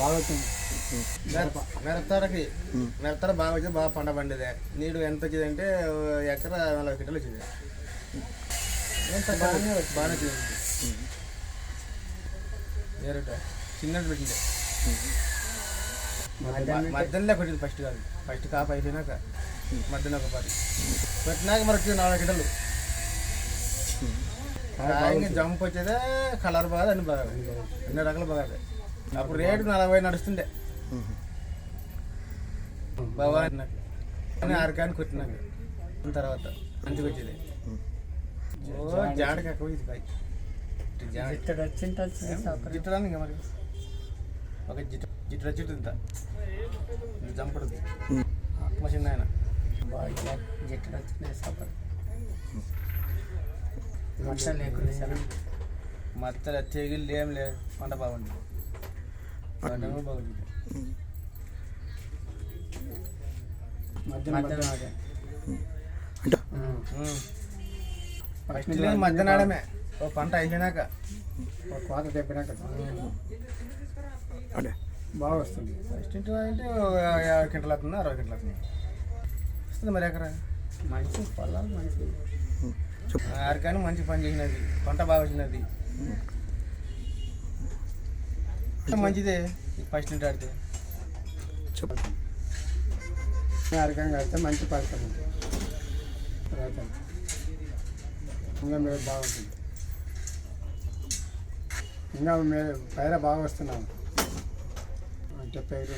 బాగా వచ్చింది. మిరపతోటకి మిరపతోట బాగా వచ్చింది, బాగా పంట పండేది. నీడు ఎంత వచ్చింది అంటే ఎకర 40 క్వింటాలు వచ్చింది. బాగానే వచ్చింది. వేరేట చిన్నది పెట్టింది, మధ్యలో కొట్టింది. ఫస్ట్ కాపు అయిపోయినాక మధ్యలో ఒక 10 పెట్టినాక మరి వచ్చింది 40 క్వింటాలు. జంప్ వచ్చేదే, కలర్ బాగా, అన్ని బాగా, అన్ని రకాలు బాగా. అప్పుడు రేటు 40 నడుస్తుండే. బాగా ఆరకాయని కొట్టినాక తర్వాత మంచిగా వచ్చేది. జాడకి ఎక్కువ ఇది కాయ జిట్టడానికి ఇంకా మరి ఒక జిట్టు ఇంత జంపడుతుంది మా చిన్న ఆయన జిట్టడు వచ్చినాయి సపర్ మచ్చలు లేకుండా సార్. మత్తలు తెగిళ్ళు ఏం లేదు, పంట బాగుంది. బాగుంది. మధ్య నాడమే ఓ పంట అయిపోయినాక కోత తెప్పినాక బాగా వస్తుంది. ఫస్ట్ ఇంటి అంటే 50 క్వింటాలు అవుతుంది, 60 క్వింటాలు అవుతుంది వస్తుంది. మరి ఎకరా మంచి పొలాలు మంచి అరకాని మంచి పని చేసినది, పంట బాగా వచ్చినది. మంచిదే ఫస్ట్ ఇంటి ఆడితే. అరకంగా అయితే మంచి ఫలితం రైతు. ఇంకా మీరు బాగుంటుంది. ఇంకా మీరు పైర బాగా వస్తున్నాము అంటే పేరు